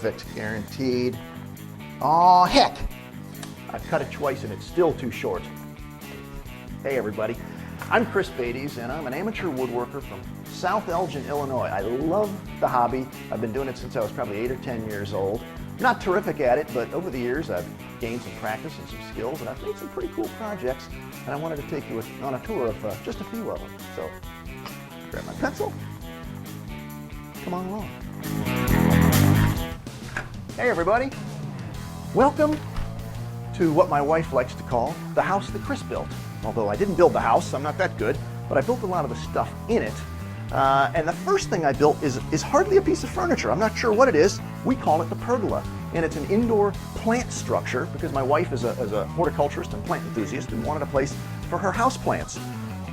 perfect, guaranteed. Aw, heck! I've cut it twice and it's still too short. Hey everybody, I'm Chris Beytes and I'm an amateur woodworker from South Elgin, Illinois. I love the hobby. I've been doing it since I was probably 8 or 10 years old. Not terrific at it, but over the years I've gained some practice and some skills, and I've made some pretty cool projects, and I wanted to take you on a tour of just a few of them. So, grab my pencil, come on along. Hey everybody, welcome to what my wife likes to call the house that Chris built. Although I didn't build the house, I'm not that good, but I built a lot of the stuff in it. And the first thing I built is hardly a piece of furniture. I'm not sure what it is. We call it the pergola. And it's an indoor plant structure because my wife is a horticulturist and plant enthusiast and wanted a place for her house plants.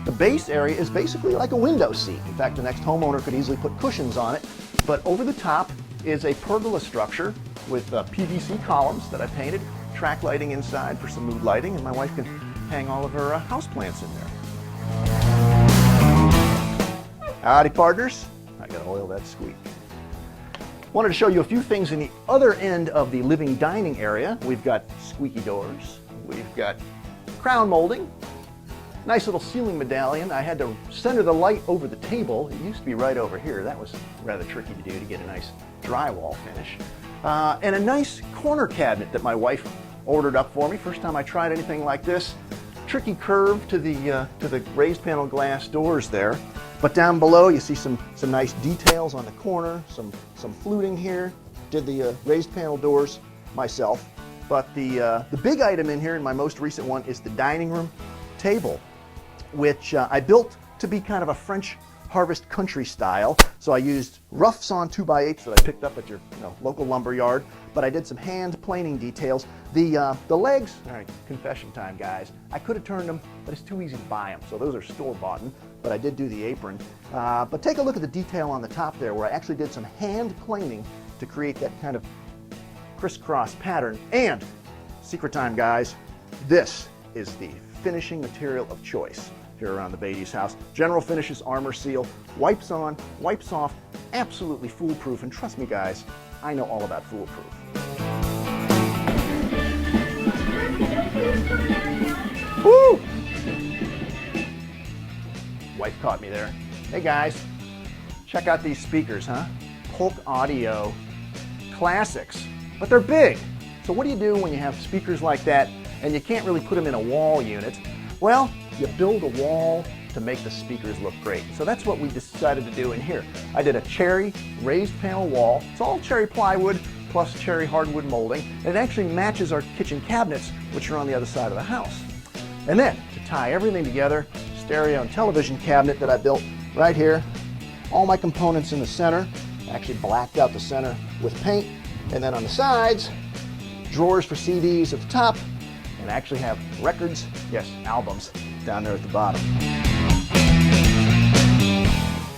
The base area is basically like a window seat. In fact, the next homeowner could easily put cushions on it. But over the top is a pergola structure with PVC columns that I painted, track lighting inside for some mood lighting, and my wife can hang all of her house plants in there. Howdy partners, I gotta oil that squeak. Wanted to show you a few things in the other end of the living dining area. We've got squeaky doors, we've got crown molding, nice little ceiling medallion. I had to center the light over the table. It used to be right over here. That was rather tricky to do to get a nice drywall finish. And a nice corner cabinet that my wife ordered up for me. First time I tried anything like this. Tricky curve to the raised panel glass doors there. But down below you see some nice details on the corner, some fluting here. Did the raised panel doors myself. But the big item in here, in my most recent one, is the dining room table, which I built to be kind of a French harvest country style. So I used rough sawn 2x8s that I picked up at your local lumber yard, but I did some hand planing details. The legs, all right, confession time guys, I could have turned them, but it's too easy to buy them, so those are store-bought, but I did do the apron. But take a look at the detail on the top there where I actually did some hand planing to create that kind of crisscross pattern. And secret time guys, this is the finishing material of choice here around the Beytes house. General Finishes Armor Seal, wipes on, wipes off, absolutely foolproof, and trust me guys, I know all about foolproof. Woo! Wife caught me there. Hey guys, check out these speakers, huh? Polk Audio Classics, but they're big. So what do you do when you have speakers like that and you can't really put them in a wall unit? Well, you build a wall to make the speakers look great. So that's what we decided to do in here. I did a cherry raised panel wall. It's all cherry plywood plus cherry hardwood molding. And it actually matches our kitchen cabinets, which are on the other side of the house. And then to tie everything together, stereo and television cabinet that I built right here. All my components in the center. I actually blacked out the center with paint. And then on the sides, drawers for CDs at the top. And I actually have records, yes, albums, down there at the bottom.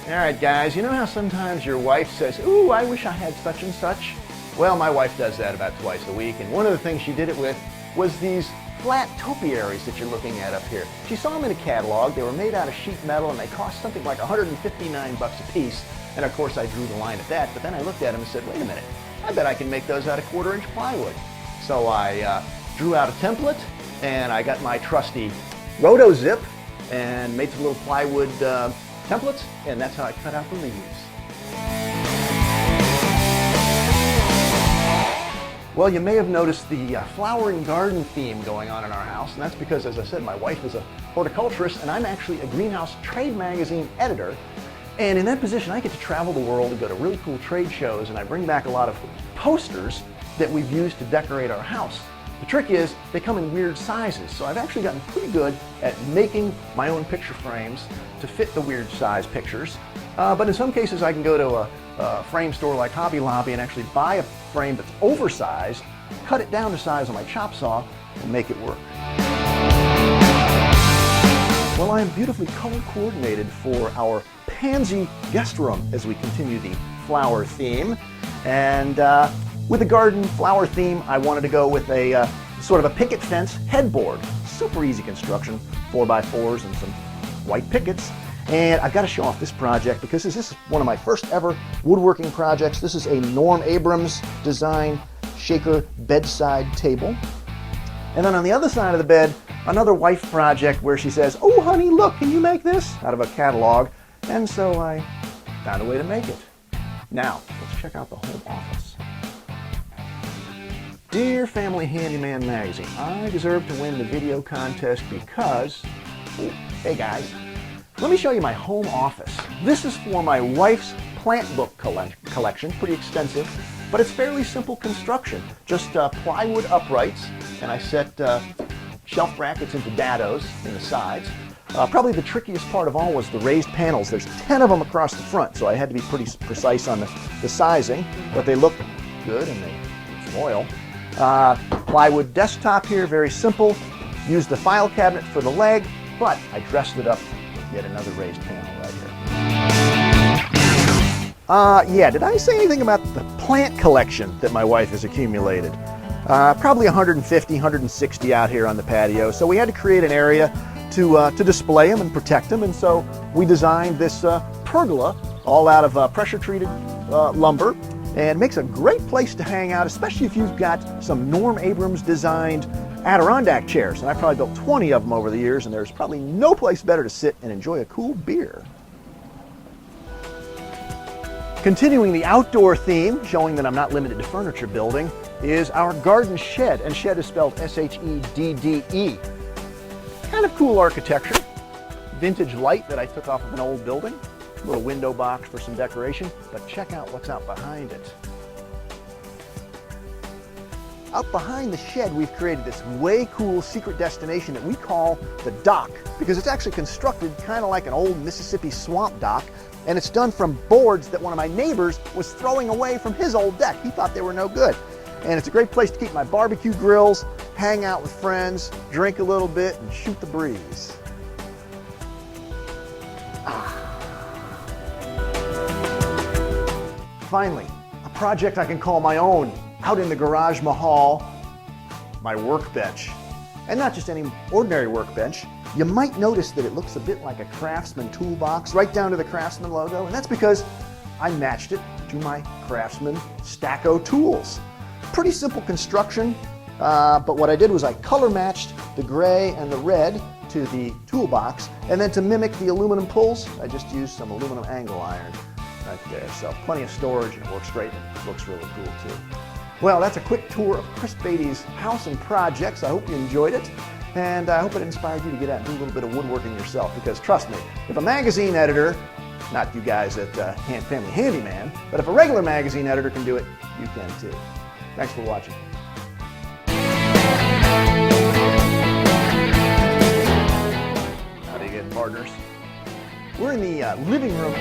All right, guys, you know how sometimes your wife says, ooh, I wish I had such and such? Well, my wife does that about twice a week, and one of the things she did it with was these flat topiaries that you're looking at up here. She saw them in a catalog. They were made out of sheet metal, and they cost something like $159 a piece. And of course, I drew the line at that, but then I looked at them and said, wait a minute, I bet I can make those out of 1/4-inch plywood. So I drew out a template, and I got my trusty Roto Zip and made some little plywood templates, and that's how I cut out the leaves. Well, you may have noticed the flowering garden theme going on in our house, and that's because, as I said, my wife is a horticulturist, and I'm actually a greenhouse trade magazine editor. And in that position, I get to travel the world and go to really cool trade shows, and I bring back a lot of posters that we've used to decorate our house. The trick is they come in weird sizes, so I've actually gotten pretty good at making my own picture frames to fit the weird size pictures. But in some cases I can go to a frame store like Hobby Lobby and actually buy a frame that's oversized, cut it down to size on my chop saw, and make it work. Well, I am beautifully color coordinated for our pansy guest room as we continue the flower theme. And with the garden flower theme, I wanted to go with a sort of a picket fence headboard. Super easy construction, 4x4s and some white pickets. And I've got to show off this project because this is one of my first ever woodworking projects. This is a Abrams design shaker bedside table. And then on the other side of the bed, another wife project where she says, "Oh honey, look, can you make this?" out of a catalog. And so I found a way to make it. Now, let's check out the home office. Dear Family Handyman magazine, I deserve to win the video contest because, hey guys, let me show you my home office. This is for my wife's plant book collection, pretty extensive, but it's fairly simple construction. Just plywood uprights, and I set shelf brackets into dados in the sides. Probably the trickiest part of all was the raised panels. There's 10 of them across the front, so I had to be pretty precise on the sizing, but they look good and they need some oil. Plywood desktop here, very simple. Used the file cabinet for the leg, but I dressed it up with yet another raised panel right here. Yeah, did I say anything about the plant collection that my wife has accumulated? Probably 150, 160 out here on the patio, so we had to create an area to display them and protect them, and so we designed this pergola all out of pressure-treated lumber, and makes a great place to hang out, especially if you've got some Abrams designed Adirondack chairs. And I probably built 20 of them over the years, and there's probably no place better to sit and enjoy a cool beer. Continuing the outdoor theme, showing that I'm not limited to furniture building, is our garden shed, and shed is spelled S-H-E-D-D-E. Kind of cool architecture. Vintage light that I took off of an old building. Little window box for some decoration, but check out what's out behind it. Out behind the shed, we've created this way cool secret destination that we call the dock, because it's actually constructed kind of like an old Mississippi swamp dock, and it's done from boards that one of my neighbors was throwing away from his old deck. He thought they were no good. And it's a great place to keep my barbecue grills, hang out with friends, drink a little bit, and shoot the breeze. Finally, a project I can call my own, out in the garage mahal, my workbench. And not just any ordinary workbench. You might notice that it looks a bit like a Craftsman toolbox, right down to the Craftsman logo, and that's because I matched it to my Craftsman Stacko tools. Pretty simple construction, but what I did was I color matched the gray and the red to the toolbox, and then to mimic the aluminum pulls, I just used some aluminum angle iron right there. So plenty of storage, and it works great, and it looks really cool too. Well, that's a quick tour of Chris Beytes' house and projects. I hope you enjoyed it, and I hope it inspired you to get out and do a little bit of woodworking yourself, because trust me, if a magazine editor, not you guys at Family Handyman, but if a regular magazine editor can do it, you can too. Thanks for watching. Howdy again, partners. We're in the living room.